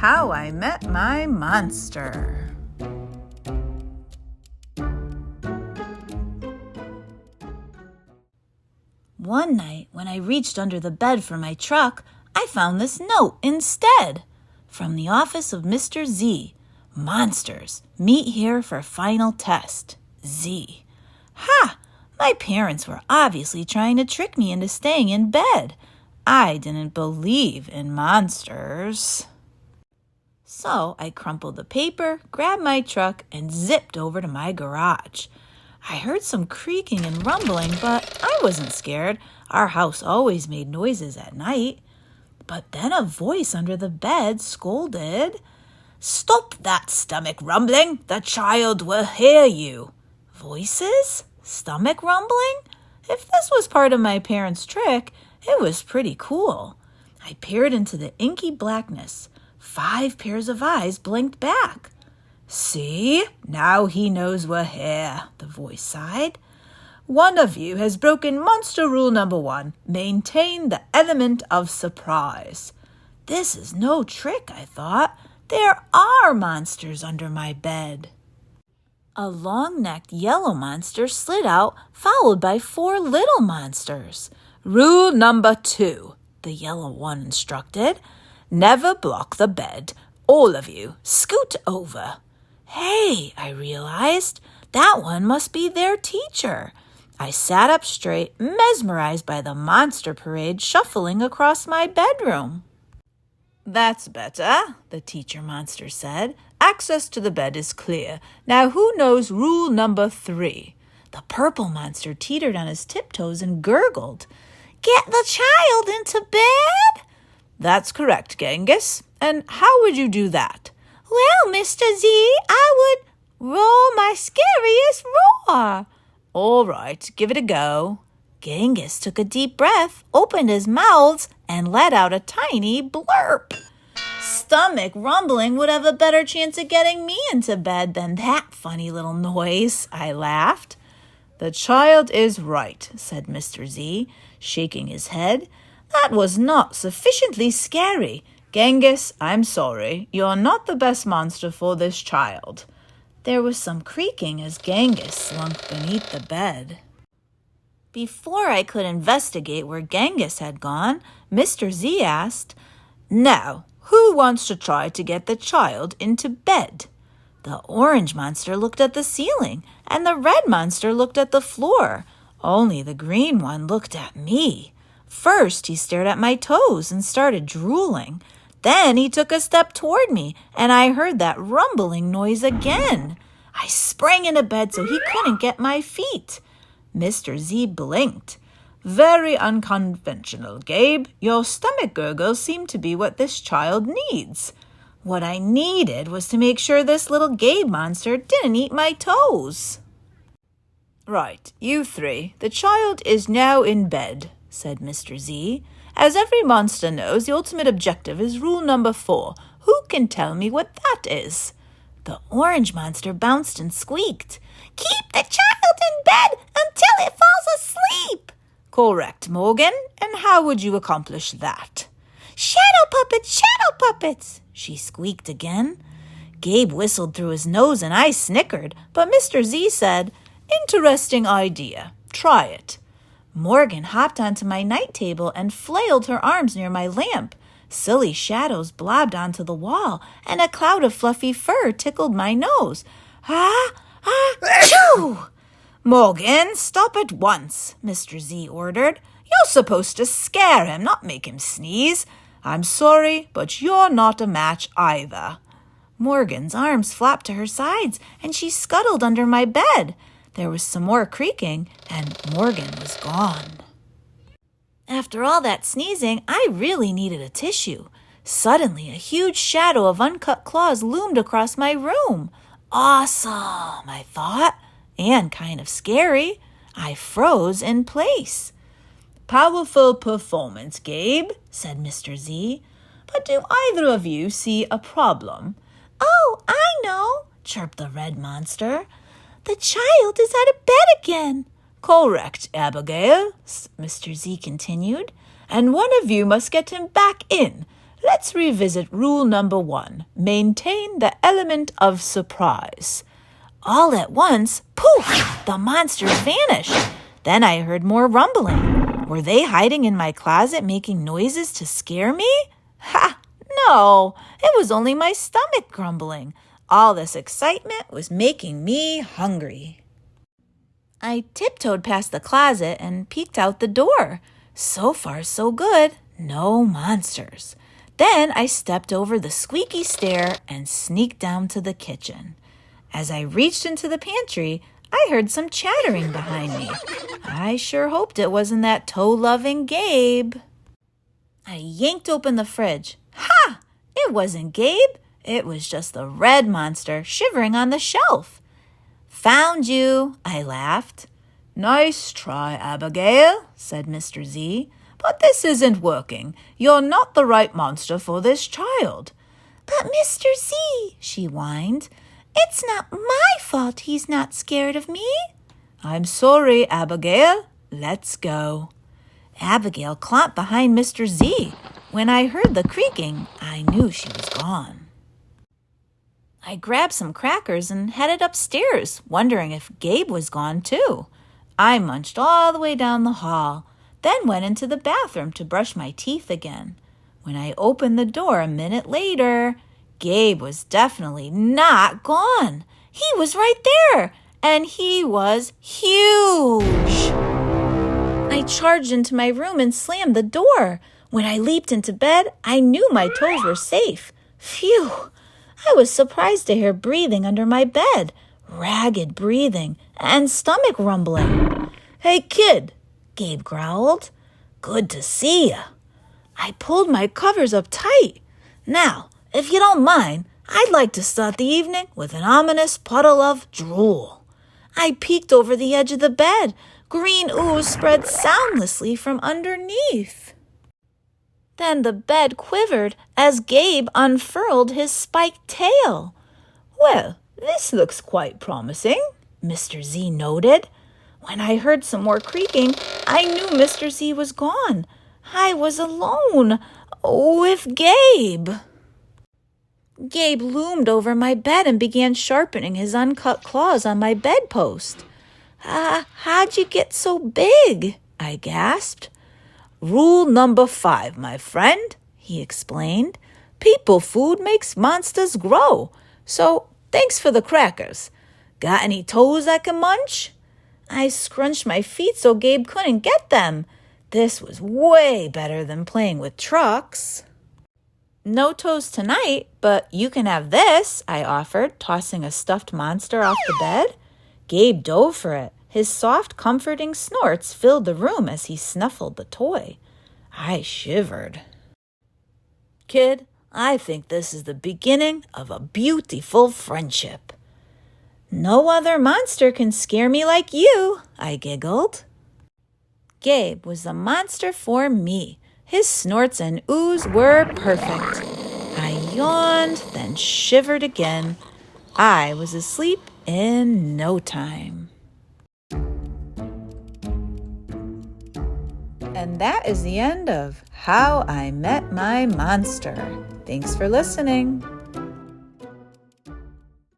How I Met My Monster. One night, when I reached under the bed for my truck, I found this note instead. From the office of Mr. Z. Monsters, meet here for final test. Z. Ha! My parents were obviously trying to trick me into staying in bed. I didn't believe in monsters. So I crumpled the paper, grabbed my truck, and zipped over to my garage. I heard some creaking and rumbling, but I wasn't scared. Our house always made noises at night. But then a voice under the bed scolded, "Stop that stomach rumbling! The child will hear you." Voices? Stomach rumbling? If this was part of my parents' trick, it was pretty cool. I peered into the inky blackness. 5 pairs of eyes blinked back. "See, now he knows we're here," the voice sighed. "One of you has broken monster rule number 1. Maintain the element of surprise." This is no trick, I thought. There are monsters under my bed. A long-necked yellow monster slid out, followed by 4 little monsters. "Rule number 2, the yellow one instructed. Never block the bed. All of you, scoot over." Hey, I realized, that one must be their teacher. I sat up straight, mesmerized by the monster parade shuffling across my bedroom. "That's better," the teacher monster said. "Access to the bed is clear. Now who knows rule number 3? The purple monster teetered on his tiptoes and gurgled. "Get the child into bed?" "That's correct, Genghis. And how would you do that?" "Well, Mr. Z, I would roar my scariest roar." "All right, give it a go." Genghis took a deep breath, opened his mouth, and let out a tiny blurp. Stomach rumbling would have a better chance of getting me into bed than that funny little noise, I laughed. "The child is right," said Mr. Z, shaking his head. "That was not sufficiently scary. Genghis, I'm sorry. You're not the best monster for this child." There was some creaking as Genghis slunk beneath the bed. Before I could investigate where Genghis had gone, Mr. Z asked, "Now, who wants to try to get the child into bed?" The orange monster looked at the ceiling, and the red monster looked at the floor. Only the green one looked at me. First, he stared at my toes and started drooling. Then he took a step toward me, and I heard that rumbling noise again. I sprang into bed so he couldn't get my feet. Mr. Z blinked. "Very unconventional, Gabe. Your stomach gurgles seem to be what this child needs." What I needed was to make sure this little Gabe monster didn't eat my toes. "Right, you 3. The child is now in bed," said Mr. Z. "As every monster knows, the ultimate objective is rule number 4. Who can tell me what that is?" The orange monster bounced and squeaked. "Keep the child in bed until it falls asleep." "Correct, Morgan. And how would you accomplish that?" "Shadow puppets," she squeaked again. Gabe whistled through his nose and I snickered, but Mr. Z said, "Interesting idea. Try it." Morgan hopped onto my night table and flailed her arms near my lamp. Silly shadows blobbed onto the wall, and a cloud of fluffy fur tickled my nose. Achoo! "Morgan, stop at once," Mr. Z ordered. "You're supposed to scare him, not make him sneeze. I'm sorry, but you're not a match either." Morgan's arms flapped to her sides, and she scuttled under my bed. There was some more creaking, and Morgan was gone. After all that sneezing, I really needed a tissue. Suddenly, a huge shadow of uncut claws loomed across my room. Awesome, I thought, and kind of scary. I froze in place. "Powerful performance, Gabe," said Mr. Z. "But do either of you see a problem?" "Oh, I know," chirped the red monster. "The child is out of bed again." "Correct, Abigail," Mr. Z continued. "And one of you must get him back in. let's revisit rule number 1. Maintain the element of surprise. All at once, poof, the monsters vanished. Then I heard more rumbling. Were they hiding in my closet making noises to scare me? Ha! No, it was only my stomach grumbling. All this excitement was making me hungry. I tiptoed past the closet and peeked out the door. So far, so good. No monsters. Then I stepped over the squeaky stair and sneaked down to the kitchen. As I reached into the pantry, I heard some chattering behind me. I sure hoped it wasn't that toe-loving Gabe. I yanked open the fridge. Ha! It wasn't Gabe. It was just the red monster shivering on the shelf. Found you, I laughed. Nice try, Abigail, said Mr. Z. But this isn't working. You're not the right monster for this child. But Mr. Z, she whined, it's not my fault he's not scared of me. I'm sorry, Abigail. Let's go. Abigail clomped behind Mr. Z. When I heard the creaking, I knew she was gone. I grabbed some crackers and headed upstairs, wondering if Gabe was gone too. I munched all the way down the hall, then went into the bathroom to brush my teeth again. When I opened the door a minute later, Gabe was definitely not gone. He was right there, and he was huge. I charged into my room and slammed the door. When I leaped into bed, I knew my toes were safe. Phew! I was surprised to hear breathing under my bed, ragged breathing, and stomach rumbling. Hey, kid, Gabe growled. Good to see ya. I pulled my covers up tight. Now, if you don't mind, I'd like to start the evening with an ominous puddle of drool. I peeked over the edge of the bed. Green ooze spread soundlessly from underneath. Then the bed quivered as Gabe unfurled his spiked tail. Well, this looks quite promising, Mr. Z noted. When I heard some more creaking, I knew Mr. Z was gone. I was alone with Gabe. Gabe loomed over my bed and began sharpening his uncut claws on my bedpost. How'd you get so big? I gasped. Rule number 5, my friend, he explained. People food makes monsters grow. So, thanks for the crackers. Got any toes I can munch? I scrunched my feet so Gabe couldn't get them. This was way better than playing with trucks. No toes tonight, but you can have this, I offered, tossing a stuffed monster off the bed. Gabe dove for it. His soft, comforting snorts filled the room as he snuffled the toy. I shivered. Kid, I think this is the beginning of a beautiful friendship. No other monster can scare me like you, I giggled. Gabe was the monster for me. His snorts and ooze were perfect. I yawned, then shivered again. I was asleep in no time. And that is the end of How I Met My Monster. Thanks for listening.